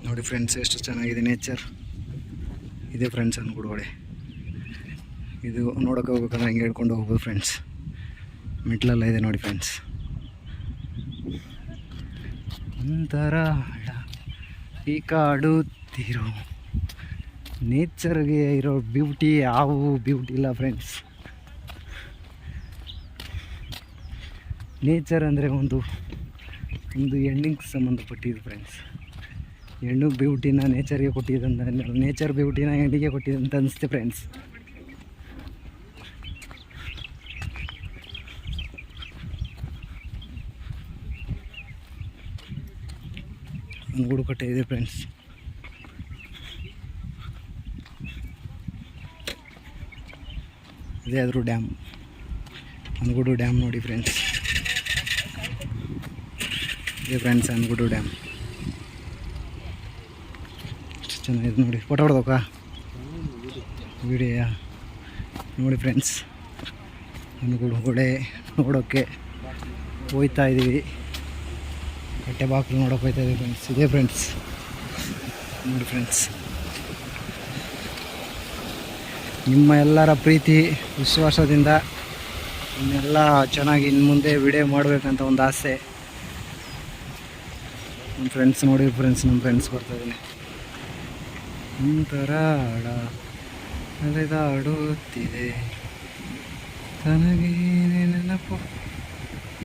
ನೋಡಿ ಫ್ರೆಂಡ್ಸ್, ಎಷ್ಟು ಚೆನ್ನಾಗಿದೆ ನೇಚರ್. ಇದೆ ಫ್ರೆಂಡ್ಸ್ ಅನ್ಗುಡುಗಡೆ. ಇದು ನೋಡೋಕೆ ಹೋಗ್ಬೇಕಂದ್ರೆ ಹಿಂಗೆ ಹೇಳ್ಕೊಂಡು ಹೋಗ್ಬೋದು ಫ್ರೆಂಡ್ಸ್. ಮೆಟ್ಲೆಲ್ಲ ಇದೆ ನೋಡಿ ಫ್ರೆಂಡ್ಸ್. ಒಂಥರ ಈ ಕಾಡುತ್ತಿರೋ ನೇಚರ್ಗೆ ಇರೋ ಬ್ಯೂಟಿ ಯಾವ ಬ್ಯೂಟಿ ಇಲ್ಲ ಫ್ರೆಂಡ್ಸ್. ನೇಚರ್ ಅಂದರೆ ಒಂದು ಹೆಣ್ಣಿಗೆ ಸಂಬಂಧಪಟ್ಟಿದ್ದು ಫ್ರೆಂಡ್ಸ್. ಹೆಣ್ಣು ಬ್ಯೂಟಿನ ನೇಚರ್ಗೆ ಕೊಟ್ಟಿದ್ದಂತ, ನೇಚರ್ ಬ್ಯೂಟಿನ ಹೆಣ್ಣಿಗೆ ಕೊಟ್ಟಿದ್ದಂತ ಅನಿಸುತ್ತೆ ಫ್ರೆಂಡ್ಸ್. ಒಂದು ಗೂಡುಕಟ್ಟೆ ಇದೆ ಫ್ರೆಂಡ್ಸ್. ಇದೇ ಆದರೂ ಡ್ಯಾಮ್, ಅನ್ಗುಡು ಡ್ಯಾಮ್ ನೋಡಿ ಫ್ರೆಂಡ್ಸ್. ಇದೆ ಫ್ರೆಂಡ್ಸ್ ಅನ್ಗುಡು ಡ್ಯಾಮ್. ಎಷ್ಟು ಚೆನ್ನಾಗಿದೆ ನೋಡಿ. ಫೋಟೋ ಹೊಡೆದೋಕ ವಿಡಿಯೋ ನೋಡಿ ಫ್ರೆಂಡ್ಸ್. ಅನ್ಗುಡು ಹೊಳೆ ನೋಡೋಕ್ಕೆ ಹೋಗ್ತಾ ಇದ್ದೀವಿ. ಕಟ್ಟೆ ಬಾಗಿಲು ನೋಡೋಕೆ ಹೋಗ್ತಾ ಇದ್ದೀವಿ ಫ್ರೆಂಡ್ಸ್. ಇದೆ ಫ್ರೆಂಡ್ಸ್ ನೋಡಿ ಫ್ರೆಂಡ್ಸ್. ನಿಮ್ಮ ಎಲ್ಲರ ಪ್ರೀತಿ ವಿಶ್ವಾಸದಿಂದ ಇನ್ನೆಲ್ಲ ಚೆನ್ನಾಗಿ ಇನ್ನು ಮುಂದೆ ವಿಡಿಯೋ ಮಾಡಬೇಕಂತ ಒಂದು ಆಸೆ. ನಮ್ಮ ಫ್ರೆಂಡ್ಸ್ ನೋಡಿ ಫ್ರೆಂಡ್ಸ್, ನಮ್ಮ ಫ್ರೆಂಡ್ಸ್ ಬರ್ತಾಯಿದ್ದೀನಿ. ಒಂಥರ ಅಲೆದಾಡುತ್ತಿದೆ ತನಗೇನೆ ನೆನಪು.